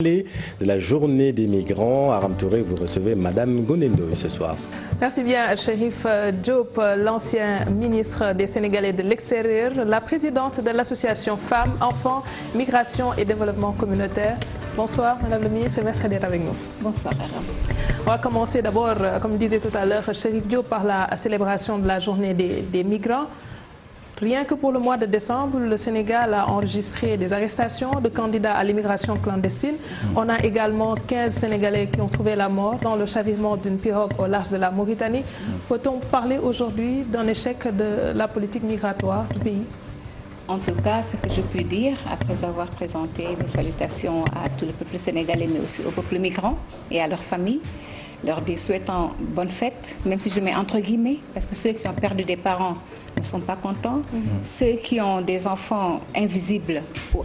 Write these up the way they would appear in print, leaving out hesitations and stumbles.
De la journée des migrants, Aram Touré, vous recevez Madame Gonendoy ce soir. Merci bien, Chérif Diop, l'ancien ministre des Sénégalais de l'extérieur, la présidente de l'association Femmes, Enfants, Migration et Développement communautaire. Bonsoir, Madame le ministre, et merci d'être avec nous. Bonsoir, Aram. On va commencer d'abord, comme disait tout à l'heure Chérif Diop, par la célébration de la journée des migrants. Rien que pour le mois de décembre, le Sénégal a enregistré des arrestations de candidats à l'immigration clandestine. On a également 15 Sénégalais qui ont trouvé la mort dans le chavirement d'une pirogue au large de la Mauritanie. Peut-on parler aujourd'hui d'un échec de la politique migratoire du pays? En tout cas, ce que je puis dire, après avoir présenté mes salutations à tout le peuple sénégalais, mais aussi au peuple migrant et à leurs familles, leur souhaitant bonne fête, même si je mets entre guillemets, parce que ceux qui ont perdu des parents ne sont pas contents. Ceux qui ont des enfants invisibles ou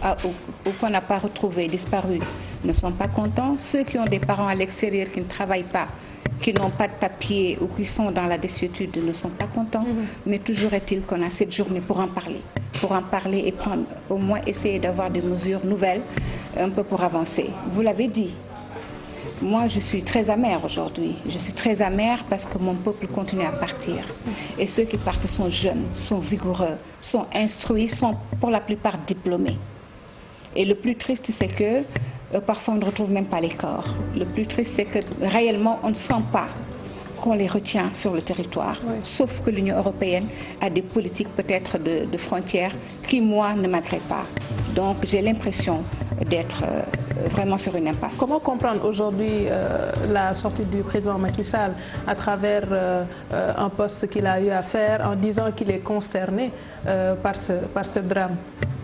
qu'on n'a pas retrouvés, disparus, ne sont pas contents. Ceux qui ont des parents à l'extérieur qui ne travaillent pas, qui n'ont pas de papier ou qui sont dans la désuétude ne sont pas contents. Mais toujours est-il qu'on a cette journée pour en parler et prendre, au moins essayer d'avoir des mesures nouvelles un peu pour avancer. Vous l'avez dit. Moi, je suis très amère aujourd'hui. Je suis très amère parce que mon peuple continue à partir. Et ceux qui partent sont jeunes, sont vigoureux, sont instruits, sont pour la plupart diplômés. Et le plus triste, c'est que parfois on ne retrouve même pas les corps. Le plus triste, c'est que réellement, on ne sent pas qu'on les retient sur le territoire. Oui. Sauf que l'Union européenne a des politiques peut-être de frontières qui, moi, ne m'agréent pas. Donc, j'ai l'impression d'être vraiment sur une impasse. Comment comprendre aujourd'hui la sortie du président Macky Sall à travers un poste qu'il a eu à faire en disant qu'il est consterné par ce drame?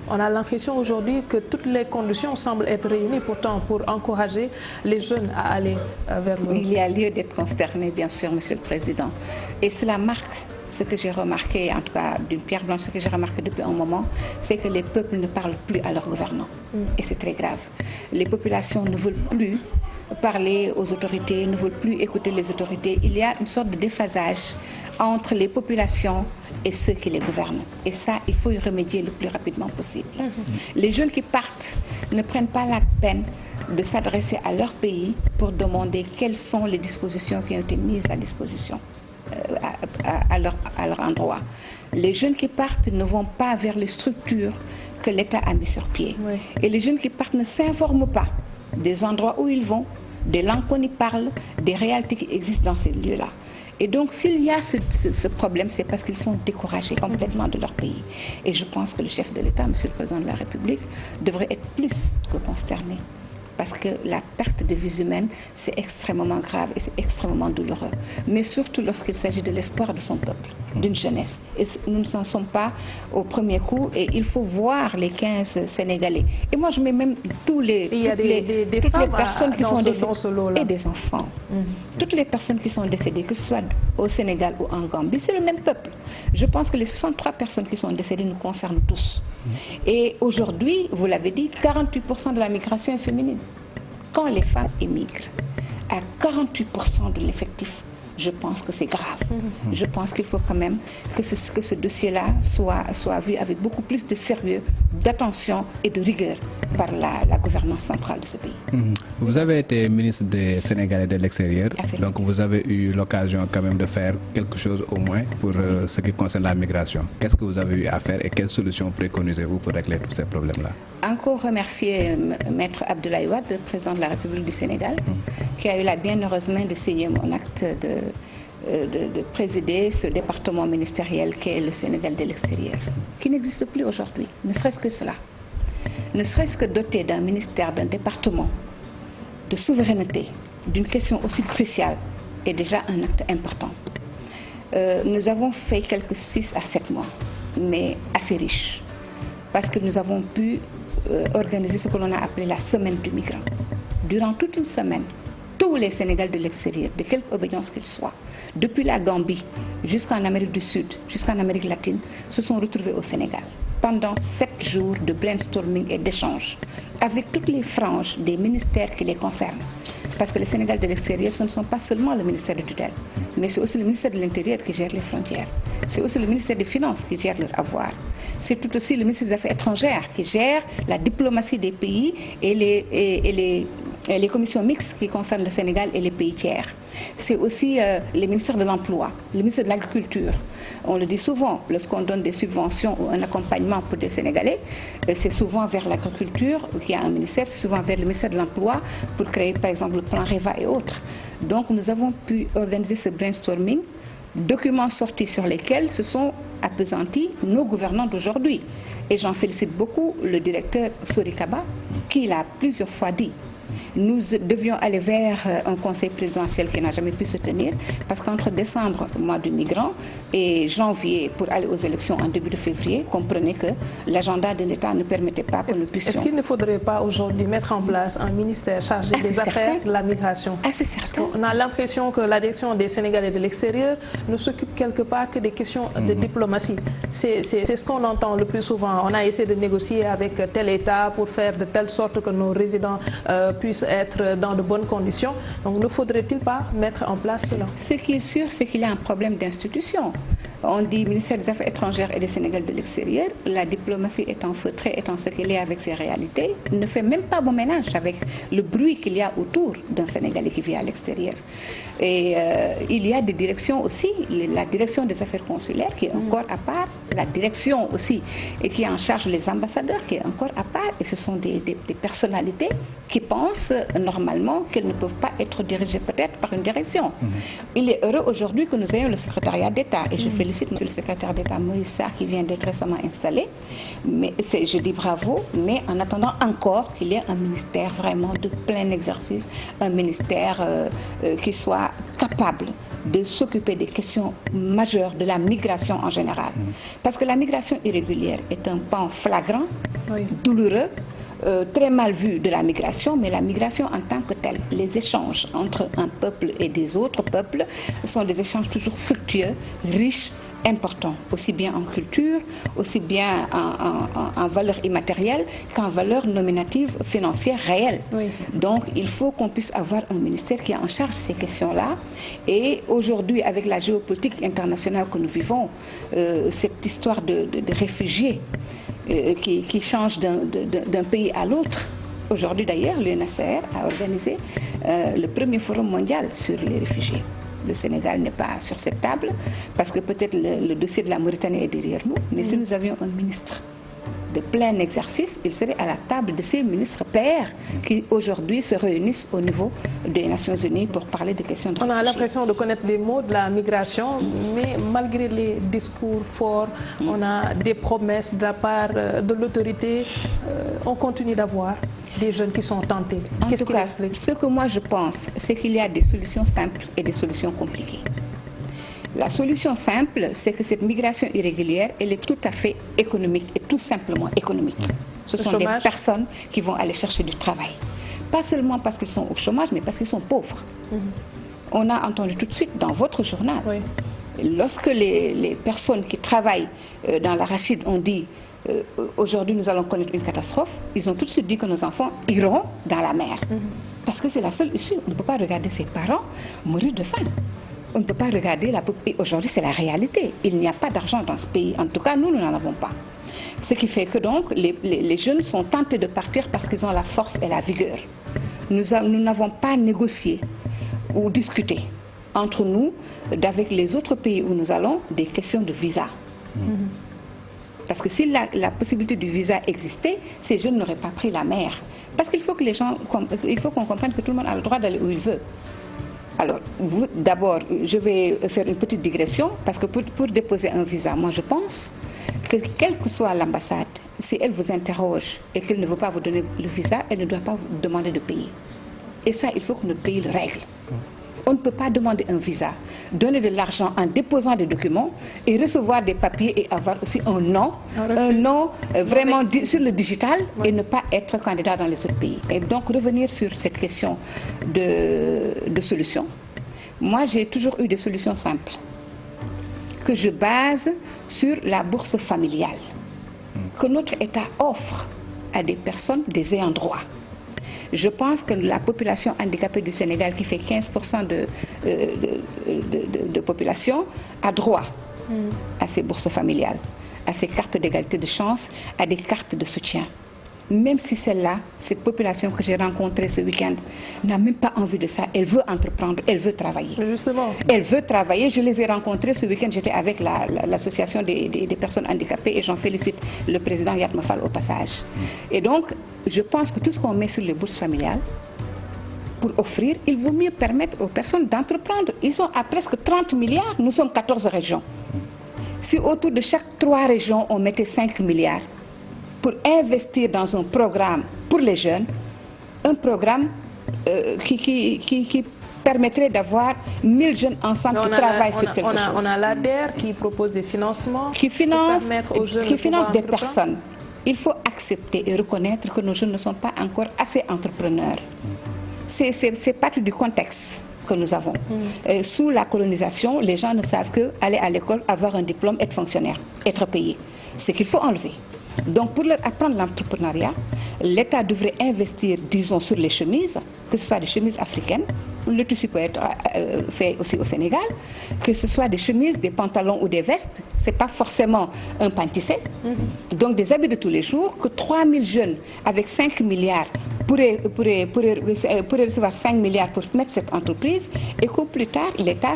On a l'impression aujourd'hui que toutes les conditions semblent être réunies pourtant pour encourager les jeunes à aller vers le... Il y a lieu d'être consterné, bien sûr, Monsieur le Président. Et cela marque ce que j'ai remarqué, en tout cas d'une pierre blanche, ce que j'ai remarqué depuis un moment, c'est que les peuples ne parlent plus à leurs gouvernants. Et c'est très grave. Les populations ne veulent plus parler aux autorités, ne veulent plus écouter les autorités. Il y a une sorte de déphasage entre les populations et ceux qui les gouvernent. Et ça, il faut y remédier le plus rapidement possible. Les jeunes qui partent ne prennent pas la peine de s'adresser à leur pays pour demander quelles sont les dispositions qui ont été mises à disposition à leur endroit. Les jeunes qui partent ne vont pas vers les structures que l'État a mis sur pied. Oui. Et les jeunes qui partent ne s'informent pas des endroits où ils vont, des langues qu'on y parle, des réalités qui existent dans ces lieux-là. Et donc, s'il y a ce problème, c'est parce qu'ils sont découragés complètement de leur pays. Et je pense que le chef de l'État, Monsieur le Président de la République, devrait être plus que consterné. Parce que la perte de vies humaines, c'est extrêmement grave et c'est extrêmement douloureux. Mais surtout lorsqu'il s'agit de l'espoir de son peuple, d'une jeunesse. Et nous n'en sommes pas au premier coup et il faut voir les 15 Sénégalais. Et moi, je mets même toutes les personnes qui sont décédées et des enfants. Toutes les personnes qui sont décédées, que ce soit au Sénégal ou en Gambie, c'est le même peuple. Je pense que les 63 personnes qui sont décédées nous concernent tous. Et aujourd'hui, vous l'avez dit, 48% de la migration est féminine. Quand les femmes émigrent, à 48% de l'effectif, je pense que c'est grave. Je pense qu'il faut quand même que ce dossier-là soit vu avec beaucoup plus de sérieux, d'attention et de rigueur par la gouvernance centrale de ce pays. Vous avez été ministre des Sénégalais de l'extérieur, donc vous avez eu l'occasion quand même de faire quelque chose au moins pour ce qui concerne la migration. Qu'est-ce que vous avez eu à faire et quelles solutions préconisez-vous pour régler tous ces problèmes-là? Encore remercier Maître Abdoulaye Wade, le président de la République du Sénégal, qui a eu la bienheureuse main de signer mon acte de présider ce département ministériel qui est le Sénégal de l'extérieur, qui n'existe plus aujourd'hui, ne serait-ce que cela. Ne serait-ce que doté d'un ministère, d'un département, de souveraineté, d'une question aussi cruciale, est déjà un acte important. Nous avons fait quelques 6 à 7 mois, mais assez riches, parce que nous avons pu organiser ce que l'on a appelé la semaine du migrant. Durant toute une semaine, tous les Sénégalais de l'extérieur, de quelque obédience qu'ils soient, depuis la Gambie jusqu'en Amérique du Sud, jusqu'en Amérique latine, se sont retrouvés au Sénégal pendant 7 jours de brainstorming et d'échange avec toutes les franges des ministères qui les concernent. Parce que les Sénégalais de l'extérieur, ce ne sont pas seulement le ministère de tutelle, mais c'est aussi le ministère de l'Intérieur qui gère les frontières. C'est aussi le ministère des Finances qui gère leur avoir. C'est tout aussi le ministère des Affaires étrangères qui gère la diplomatie des pays et les commissions mixtes qui concernent le Sénégal et les pays tiers. C'est aussi les ministères de l'Emploi, le ministère de l'Agriculture. On le dit souvent, lorsqu'on donne des subventions ou un accompagnement pour des Sénégalais, c'est souvent vers l'agriculture qui a un ministère, c'est souvent vers le ministère de l'Emploi pour créer par exemple le plan REVA et autres. Donc nous avons pu organiser ce brainstorming, documents sortis sur lesquels se sont appesantis nos gouvernants d'aujourd'hui. Et j'en félicite beaucoup le directeur Sorikaba qui l'a plusieurs fois dit. Nous devions aller vers un conseil présidentiel qui n'a jamais pu se tenir parce qu'entre décembre, mois du migrant, et janvier pour aller aux élections en début de février, comprenez que l'agenda de l'État ne permettait pas que nous puissions... Est-ce qu'il ne faudrait pas aujourd'hui mettre en place un ministère chargé des affaires de la migration? C'est certain. On a l'impression que la direction des Sénégalais de l'extérieur ne s'occupe quelque part que des questions de diplomatie. C'est ce qu'on entend le plus souvent. On a essayé de négocier avec tel État pour faire de telle sorte que nos résidents puissent être dans de bonnes conditions. Donc ne faudrait-il pas mettre en place cela? Ce qui est sûr, c'est qu'il y a un problème d'institution. On dit ministère des Affaires étrangères et des Sénégalais de l'extérieur. La diplomatie étant feutrée, étant ce qu'elle est avec ses réalités, ne fait même pas bon ménage avec le bruit qu'il y a autour d'un Sénégalais qui vit à l'extérieur. Et il y a des directions aussi, la direction des affaires consulaires qui est encore à part, la direction aussi et qui est en charge les ambassadeurs qui est encore à part. Et ce sont des personnalités qui pensent normalement qu'elles ne peuvent pas être dirigées peut-être par une direction. Il est heureux aujourd'hui que nous ayons le secrétariat d'État et je félicite le secrétaire d'État Moïse Sarr qui vient d'être récemment installé. Mais je dis bravo, mais en attendant encore qu'il y ait un ministère vraiment de plein exercice, un ministère qui soit capable de s'occuper des questions majeures de la migration en général. Parce que la migration irrégulière est un pan flagrant, douloureux, très mal vu de la migration, mais la migration en tant que telle, les échanges entre un peuple et des autres peuples sont des échanges toujours fructueux, riches, importants, aussi bien en culture, aussi bien en valeur immatérielle qu'en valeur nominative financière réelle. Donc il faut qu'on puisse avoir un ministère qui est en charge de ces questions-là. Et aujourd'hui, avec la géopolitique internationale que nous vivons, cette histoire de réfugiés qui change d'un pays à l'autre. Aujourd'hui d'ailleurs, l'UNHCR a organisé le premier forum mondial sur les réfugiés. Le Sénégal n'est pas sur cette table parce que peut-être le dossier de la Mauritanie est derrière nous, mais si nous avions un ministre de plein exercice, il serait à la table de ces ministres pairs qui aujourd'hui se réunissent au niveau des Nations Unies pour parler de questions de réfugiés. On a l'impression de connaître les mots de la migration, mais malgré les discours forts, on a des promesses de la part de l'autorité, on continue d'avoir des jeunes qui sont tentés. En tout cas, ce que moi je pense, c'est qu'il y a des solutions simples et des solutions compliquées. La solution simple, c'est que cette migration irrégulière, elle est tout à fait économique et tout simplement économique. Ce sont des personnes qui vont aller chercher du travail. Pas seulement parce qu'ils sont au chômage, mais parce qu'ils sont pauvres. On a entendu tout de suite dans votre journal, lorsque les personnes qui travaillent dans l'arachide ont dit aujourd'hui nous allons connaître une catastrophe, ils ont tout de suite dit que nos enfants iront dans la mer. Parce que c'est la seule issue. On ne peut pas regarder ses parents mourir de faim. On ne peut pas regarder la pauvreté. Aujourd'hui, c'est la réalité. Il n'y a pas d'argent dans ce pays. En tout cas, nous n'en avons pas. Ce qui fait que donc, les jeunes sont tentés de partir parce qu'ils ont la force et la vigueur. Nous n'avons pas négocié ou discuté entre nous, avec les autres pays où nous allons, des questions de visa. Parce que si la possibilité du visa existait, ces jeunes n'auraient pas pris la mer. Parce qu'il faut que les gens, il faut qu'on comprenne que tout le monde a le droit d'aller où il veut. Alors, d'abord, je vais faire une petite digression, parce que pour déposer un visa, moi je pense que quelle que soit l'ambassade, si elle vous interroge et qu'elle ne veut pas vous donner le visa, elle ne doit pas vous demander de payer. Et ça, il faut que notre pays le règle. On ne peut pas demander un visa, donner de l'argent en déposant des documents et recevoir des papiers et avoir aussi un nom vraiment sur le digital et ne pas être candidat dans les autres pays. Et donc revenir sur cette question de solutions. Moi, j'ai toujours eu des solutions simples que je base sur la bourse familiale que notre État offre à des personnes, des ayants droit. Je pense que la population handicapée du Sénégal, qui fait 15% de population, a droit à ces bourses familiales, à ces cartes d'égalité de chance, à des cartes de soutien. même si celle-là, cette population que j'ai rencontrée ce week-end, n'a même pas envie de ça. Elle veut entreprendre, elle veut travailler. Justement. Elle veut travailler. Je les ai rencontrés ce week-end. J'étais avec l'association des personnes handicapées et j'en félicite le président Yatma Fall au passage. Et donc, je pense que tout ce qu'on met sur les bourses familiales, pour offrir, il vaut mieux permettre aux personnes d'entreprendre. Ils sont à presque 30 milliards. Nous sommes 14 régions. Si autour de chaque 3 régions, on mettait 5 milliards, pour investir dans un programme pour les jeunes, un programme qui permettrait d'avoir 1000 jeunes ensemble qui travaillent sur quelque chose. On a l'ADER qui propose des financements qui finance des personnes. personnes. Il faut accepter et reconnaître que nos jeunes ne sont pas encore assez entrepreneurs. C'est partie du contexte que nous avons. Sous la colonisation, les gens ne savent que aller à l'école, avoir un diplôme, être fonctionnaire, être payé. Ce qu'il faut enlever. Donc, pour leur apprendre l'entrepreneuriat, l'État devrait investir, disons, sur les chemises, que ce soit des chemises africaines, le tissu peut être fait aussi au Sénégal, que ce soit des chemises, des pantalons ou des vestes, ce n'est pas forcément un pain tissé. Donc, des habits de tous les jours, que 3000 jeunes avec 5 milliards pourraient recevoir 5 milliards pour mettre cette entreprise et qu'au plus tard, l'État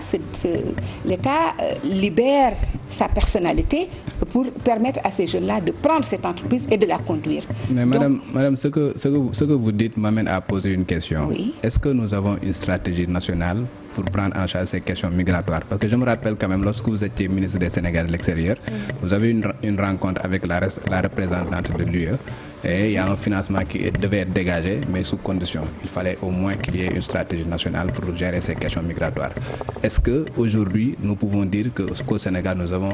libère sa personnalité pour permettre à ces jeunes-là de prendre cette entreprise et de la conduire. Mais madame, ce que vous dites m'amène à poser une question. Oui. Est-ce que nous avons une stratégie nationale pour prendre en charge ces questions migratoires? Parce que je me rappelle quand même, lorsque vous étiez ministre des Sénégal de l'extérieur, vous avez eu une rencontre avec la représentante de l'UE et il y a un financement qui devait être dégagé, mais sous condition. Il fallait au moins qu'il y ait une stratégie nationale pour gérer ces questions migratoires. Est-ce qu'aujourd'hui, nous pouvons dire qu'au Sénégal, nous avons...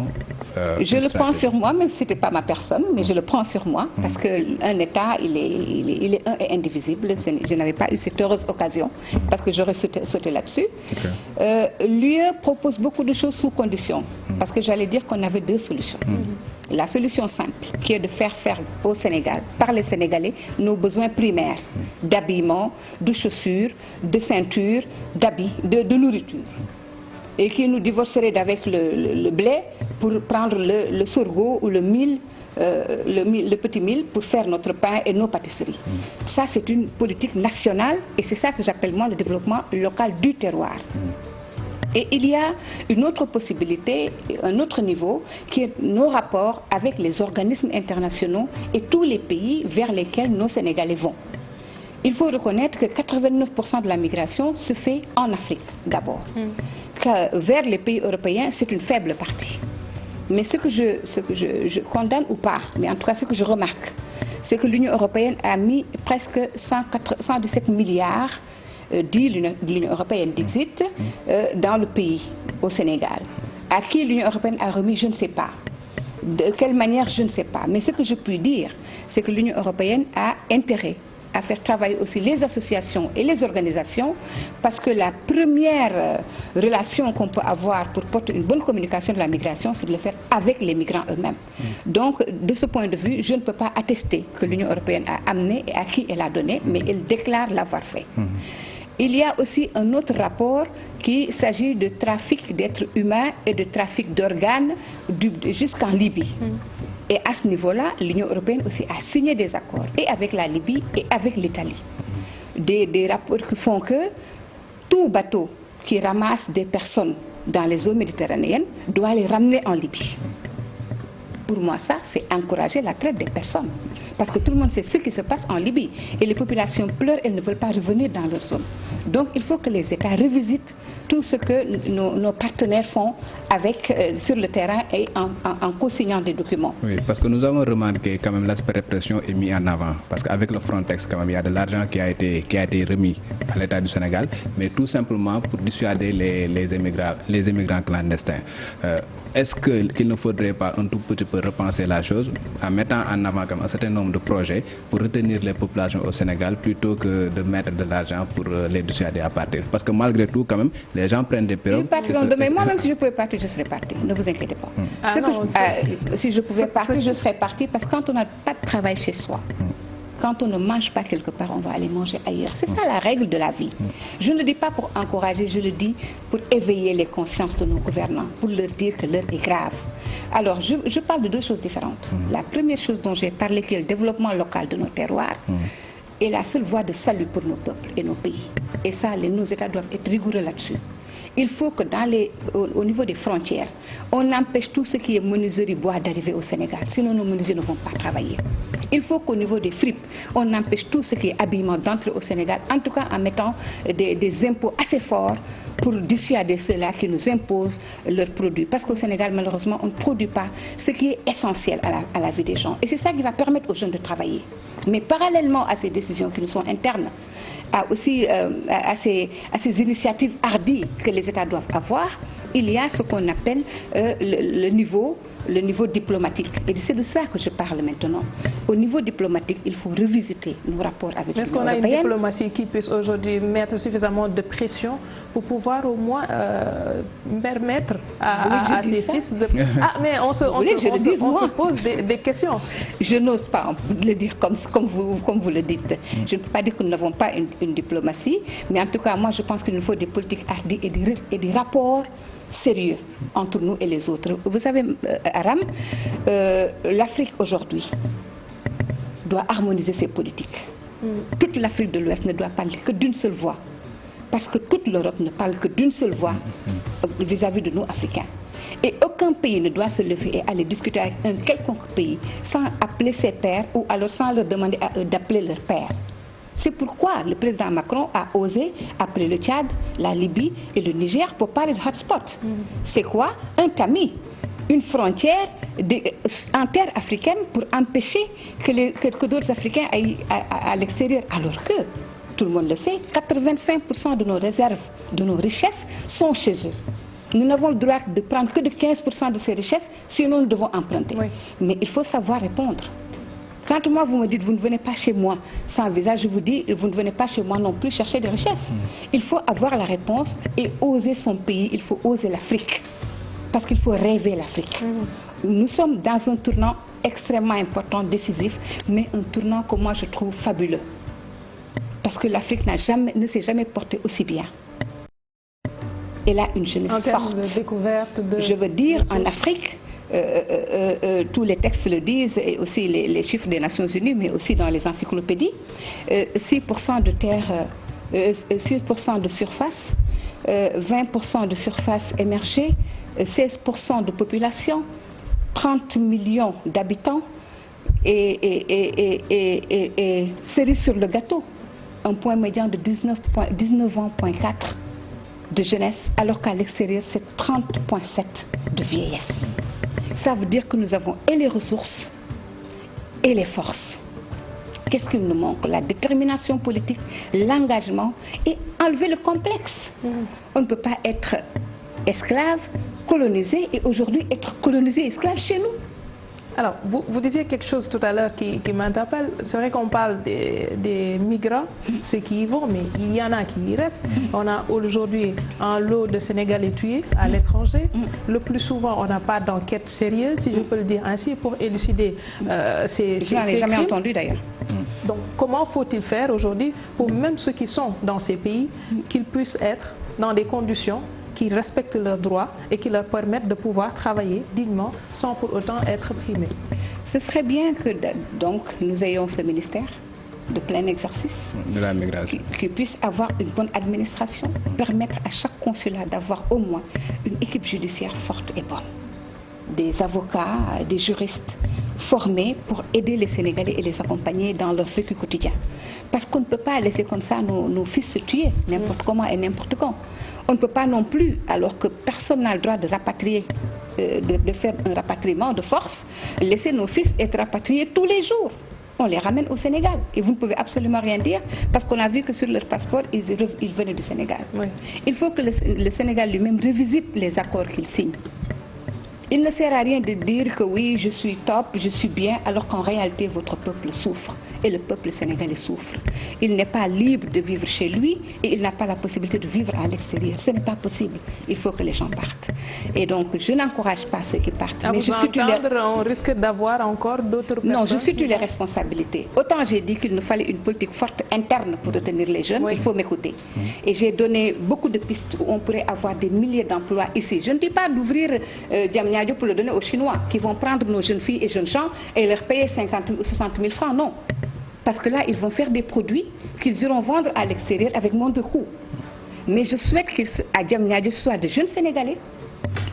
je le prends sur moi, même si ce n'était pas ma personne, mais je le prends sur moi, parce qu'un État, il est un et indivisible. Je n'avais pas eu cette heureuse occasion, parce que j'aurais sauté là-dessus. Okay. L'UE propose beaucoup de choses sous condition, parce que j'allais dire qu'on avait 2 solutions. La solution simple, qui est de faire au Sénégal, par les Sénégalais, nos besoins primaires d'habillement, de chaussures, de ceintures, d'habits, de nourriture. Et qui nous divorcerait d'avec le blé pour prendre le sorgho ou le mil, le petit mil pour faire notre pain et nos pâtisseries. Ça, c'est une politique nationale et c'est ça que j'appelle moi le développement local du terroir. Et il y a une autre possibilité, un autre niveau, qui est nos rapports avec les organismes internationaux et tous les pays vers lesquels nos Sénégalais vont. Il faut reconnaître que 89% de la migration se fait en Afrique d'abord. Vers les pays européens, c'est une faible partie. Mais ce que je condamne ou pas, mais en tout cas ce que je remarque, c'est que l'Union européenne a mis presque 117 milliards dit l'Union européenne d'exit dans le pays, au Sénégal. À qui l'Union européenne a remis, je ne sais pas. De quelle manière, je ne sais pas. Mais ce que je puis dire, c'est que l'Union européenne a intérêt à faire travailler aussi les associations et les organisations, parce que la première relation qu'on peut avoir pour porter une bonne communication de la migration, c'est de le faire avec les migrants eux-mêmes. Donc, de ce point de vue, je ne peux pas attester que l'Union européenne a amené et à qui elle a donné, mais elle déclare l'avoir fait. Il y a aussi un autre rapport qui s'agit de trafic d'êtres humains et de trafic d'organes jusqu'en Libye. Et à ce niveau-là, l'Union européenne aussi a signé des accords, et avec la Libye et avec l'Italie. Des rapports qui font que tout bateau qui ramasse des personnes dans les eaux méditerranéennes doit les ramener en Libye. Pour moi, ça, c'est encourager la traite des personnes. Parce que tout le monde sait ce qui se passe en Libye. Et les populations pleurent, elles ne veulent pas revenir dans leur zone. Donc, il faut que les États revisitent tout ce que nos partenaires font sur le terrain et en co-signant des documents. Oui, parce que nous avons remarqué quand même l'aspect répression est mis en avant. Parce qu'avec le Frontex, quand même, il y a de l'argent qui a été remis à l'État du Sénégal, mais tout simplement pour dissuader les immigrants clandestins. Est-ce qu'il ne faudrait pas un tout petit peu repenser la chose en mettant en avant comme un certain nombre de projets pour retenir les populations au Sénégal plutôt que de mettre de l'argent pour les dissuader à partir? Parce que malgré tout, quand même, les gens prennent des pirogues. Ils partiront demain. Moi, même si je pouvais partir, je serais partie. Ne vous inquiétez pas. Si je pouvais partir, je serais partie parce que quand on n'a pas de travail chez soi, quand on ne mange pas quelque part, on va aller manger ailleurs. C'est ça la règle de la vie. Je ne le dis pas pour encourager, je le dis pour éveiller les consciences de nos gouvernants, pour leur dire que l'heure est grave. Alors, je parle de deux choses différentes. La première chose dont j'ai parlé, qui est le développement local de nos terroirs, est la seule voie de salut pour nos peuples et nos pays. Et ça, nos États doivent être rigoureux là-dessus. Il faut que au niveau des frontières, on empêche tout ce qui est menuiserie bois d'arriver au Sénégal. Sinon, nos menuisiers ne vont pas travailler. Il faut qu'au niveau des fripes, on empêche tout ce qui est habillement d'entrer au Sénégal, en tout cas en mettant des impôts assez forts pour dissuader ceux-là qui nous imposent leurs produits. Parce qu'au Sénégal, malheureusement, on ne produit pas ce qui est essentiel à la vie des gens. Et c'est ça qui va permettre aux jeunes de travailler. Mais parallèlement à ces décisions qui nous sont internes, aussi à ces initiatives hardies que les États doivent avoir, il y a ce qu'on appelle le niveau diplomatique. Et c'est de ça que je parle maintenant. Au niveau diplomatique, il faut revisiter nos rapports avec l'Union européenne. Est-ce qu'on a une diplomatie qui puisse aujourd'hui mettre suffisamment de pression pour pouvoir au moins permettre à ses fils de... Ah, mais on se pose des questions. Je n'ose pas le dire comme vous le dites. Je ne peux pas dire que nous n'avons pas une diplomatie, mais en tout cas, moi, je pense qu'il nous faut des politiques hardies et des rapports sérieux entre nous et les autres. Vous savez, Aram, l'Afrique aujourd'hui doit harmoniser ses politiques. Toute l'Afrique de l'Ouest ne doit parler que d'une seule voix, parce que toute l'Europe ne parle que d'une seule voix vis-à-vis de nous, Africains. Et aucun pays ne doit se lever et aller discuter avec un quelconque pays sans appeler ses pairs ou alors sans leur demander à eux d'appeler leurs pairs. C'est pourquoi le président Macron a osé appeler le Tchad, la Libye et le Niger pour parler de hotspot. C'est quoi? Un tamis, une frontière en terre africaine pour empêcher que d'autres Africains aillent à l'extérieur. Alors que, tout le monde le sait, 85% de nos réserves, de nos richesses sont chez eux. Nous n'avons le droit de prendre que de 15% de ces richesses, sinon nous devons emprunter. Oui. Mais il faut savoir répondre. Quand moi, vous me dites, vous ne venez pas chez moi sans visa, je vous dis, vous ne venez pas chez moi non plus chercher des richesses. Il faut avoir la réponse et oser son pays, il faut oser l'Afrique. Parce qu'il faut rêver l'Afrique. Nous sommes dans un tournant extrêmement important, décisif, mais un tournant que moi je trouve fabuleux. Parce que l'Afrique ne s'est jamais portée aussi bien. Elle a une jeunesse forte. De découverte, je veux dire, en Afrique, tous les textes le disent, et aussi les chiffres des Nations Unies, mais aussi dans les encyclopédies, 6% de terre, 6% de surface, 20% de surface émergée, 16% de population, 30 millions d'habitants et cerise sur le gâteau, un point médian de 19 ans, 4 de jeunesse, alors qu'à l'extérieur, c'est 30,7 de vieillesse. Ça veut dire que nous avons et les ressources et les forces. Qu'est-ce qu'il nous manque? La détermination politique, l'engagement et enlever le complexe. On ne peut pas être esclave, colonisé et aujourd'hui être colonisé, esclave chez nous. Alors, vous disiez quelque chose tout à l'heure qui m'interpelle. C'est vrai qu'on parle des migrants, ceux qui y vont, mais il y en a qui y restent. On a aujourd'hui un lot de Sénégalais tués à l'étranger. Le plus souvent, on n'a pas d'enquête sérieuse, si je peux le dire ainsi, pour élucider ces crimes. Je n'en ai jamais entendu d'ailleurs. Donc, comment faut-il faire aujourd'hui pour même ceux qui sont dans ces pays, qu'ils puissent être dans des conditions qui respectent leurs droits et qui leur permettent de pouvoir travailler dignement sans pour autant être primés? Ce serait bien que donc, nous ayons ce ministère de plein exercice de la migration qui puisse avoir une bonne administration, permettre à chaque consulat d'avoir au moins une équipe judiciaire forte et bonne, des avocats, des juristes formés pour aider les Sénégalais et les accompagner dans leur vécu quotidien. Parce qu'on ne peut pas laisser comme ça nos fils se tuer n'importe comment et n'importe quand. On ne peut pas non plus, alors que personne n'a le droit de rapatrier, de faire un rapatriement de force, laisser nos fils être rapatriés tous les jours. On les ramène au Sénégal. Et vous ne pouvez absolument rien dire parce qu'on a vu que sur leur passeport, ils venaient du Sénégal. Oui. Il faut que le Sénégal lui-même revisite les accords qu'il signe. Il ne sert à rien de dire que oui, je suis top, je suis bien, alors qu'en réalité, votre peuple souffre. et le peuple sénégalais souffre. Il n'est pas libre de vivre chez lui et il n'a pas la possibilité de vivre à l'extérieur. Ce n'est pas possible. Il faut que les gens partent. Et donc, je n'encourage pas ceux qui partent. Mais je situe on risque d'avoir encore d'autres personnes. Non, je situe les responsabilités. Autant j'ai dit qu'il nous fallait une politique forte interne pour retenir les jeunes, il faut m'écouter. Et j'ai donné beaucoup de pistes où on pourrait avoir des milliers d'emplois ici. Je ne dis pas d'ouvrir Diamniadio pour le donner aux Chinois qui vont prendre nos jeunes filles et jeunes gens et leur payer 50 000 ou 60 000 francs. Non. Parce que là, ils vont faire des produits qu'ils iront vendre à l'extérieur avec moins de coûts. Mais je souhaite qu'à Diamniadio, ce soit de jeunes Sénégalais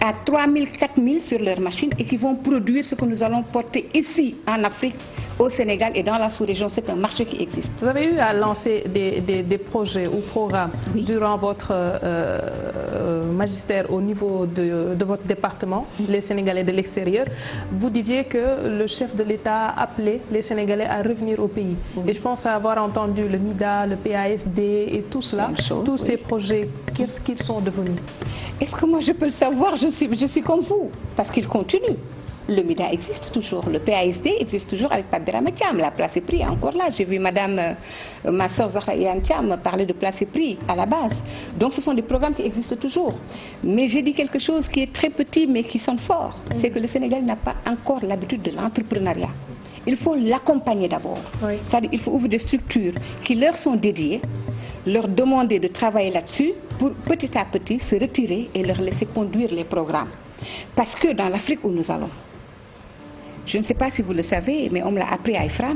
à 3 000, 4 000 sur leurs machines et qui vont produire ce que nous allons porter ici en Afrique, au Sénégal et dans la sous-région. C'est un marché qui existe. Vous avez eu à lancer des projets ou programmes durant votre magistère au niveau de votre département, les Sénégalais de l'extérieur. Vous disiez que le chef de l'État a appelé les Sénégalais à revenir au pays. Et je pense avoir entendu le MIDA, le PASD et tout cela, tous ces projets, qu'est-ce qu'ils sont devenus? Est-ce que moi je peux le savoir? Je suis comme vous, parce qu'ils continuent. Le MIDA existe toujours, le PASD existe toujours avec Pape Birame Thiam, la place est prise encore là. J'ai vu ma soeur Zahra Iyane Thiam parler de place et prix à la base. Donc ce sont des programmes qui existent toujours. Mais j'ai dit quelque chose qui est très petit mais qui sonne fort. C'est que le Sénégal n'a pas encore l'habitude de l'entrepreneuriat. Il faut l'accompagner d'abord. C'est-à-dire qu'il faut ouvrir des structures qui leur sont dédiées, leur demander de travailler là-dessus pour petit à petit se retirer et leur laisser conduire les programmes. Parce que dans l'Afrique où nous allons, je ne sais pas si vous le savez, mais on me l'a appris à Ifran,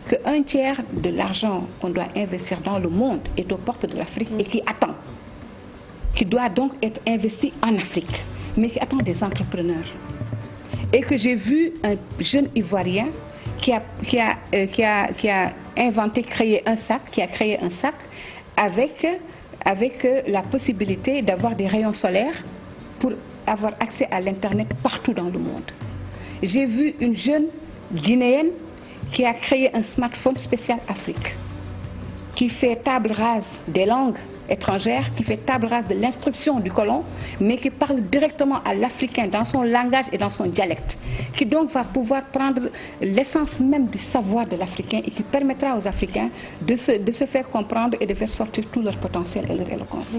qu'un tiers de l'argent qu'on doit investir dans le monde est aux portes de l'Afrique et qui attend, qui doit donc être investi en Afrique, mais qui attend des entrepreneurs. Et que j'ai vu un jeune Ivoirien qui a inventé, créé un sac avec la possibilité d'avoir des rayons solaires pour avoir accès à l'Internet partout dans le monde. J'ai vu une jeune Guinéenne qui a créé un smartphone spécial Afrique, qui fait table rase des langues étrangères, qui fait table rase de l'instruction du colon, mais qui parle directement à l'Africain dans son langage et dans son dialecte, qui donc va pouvoir prendre l'essence même du savoir de l'Africain et qui permettra aux Africains de se faire comprendre et de faire sortir tout leur potentiel et leur éloquence.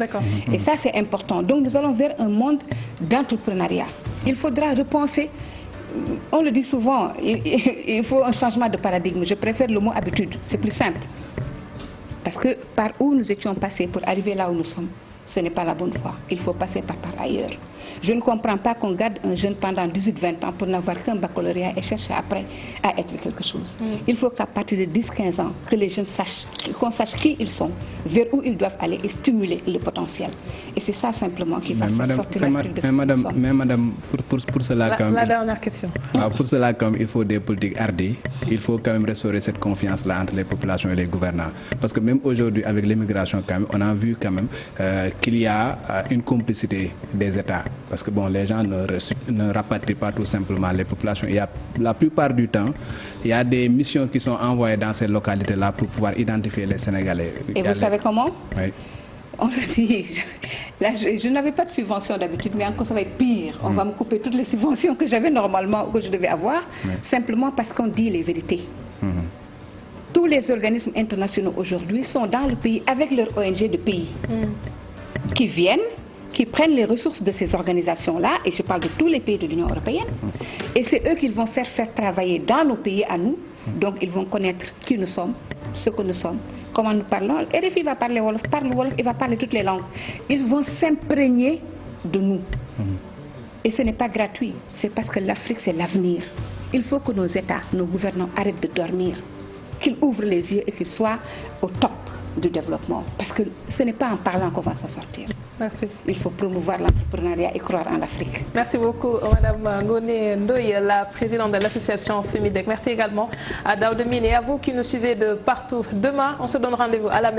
Et ça, c'est important. Donc nous allons vers un monde d'entrepreneuriat. Il faudra repenser. On le dit souvent, il faut un changement de paradigme. Je préfère le mot habitude, c'est plus simple. Parce que par où nous étions passés pour arriver là où nous sommes, ce n'est pas la bonne voie. Il faut passer par ailleurs. Je ne comprends pas qu'on garde un jeune pendant 18-20 ans pour n'avoir qu'un baccalauréat et chercher après à être quelque chose. Il faut qu'à partir de 10-15 ans, que les jeunes sachent, qu'on sache qui ils sont, vers où ils doivent aller et stimuler le potentiel. Et c'est ça simplement qui va faire sortir l'Afrique de ce que nous sommes. Mais madame, pour cela, la dernière question. Pour cela, comme il faut des politiques hardies, il faut quand même restaurer cette confiance-là entre les populations et les gouvernants. Parce que même aujourd'hui, avec l'immigration, on a vu quand même qu'il y a une complicité des États. Parce que bon, les gens ne rapatrient pas tout simplement les populations. La plupart du temps, il y a des missions qui sont envoyées dans ces localités-là pour pouvoir identifier les Sénégalais. Et vous savez comment? Oui. On le dit. Là, je n'avais pas de subvention d'habitude, mais encore ça va être pire. On va me couper toutes les subventions que j'avais normalement ou que je devais avoir, simplement parce qu'on dit les vérités. Tous les organismes internationaux aujourd'hui sont dans le pays avec leur ONG de pays qui viennent, qui prennent les ressources de ces organisations-là, et je parle de tous les pays de l'Union européenne, et c'est eux qui vont faire travailler dans nos pays à nous. Donc ils vont connaître qui nous sommes, ce que nous sommes, comment nous parlons. RFI va parler Wolof, il va parler toutes les langues. Ils vont s'imprégner de nous. Et ce n'est pas gratuit, c'est parce que l'Afrique, c'est l'avenir. Il faut que nos États, nos gouvernants arrêtent de dormir, qu'ils ouvrent les yeux et qu'ils soient au top du développement. Parce que ce n'est pas en parlant qu'on va s'en sortir. Merci. Il faut promouvoir l'entrepreneuriat et croire en l'Afrique. Merci beaucoup, Madame Ngoné Ndoye, la présidente de l'association FEMIDEC. Merci également à Daouda Mine et à vous qui nous suivez de partout. Demain, on se donne rendez-vous à la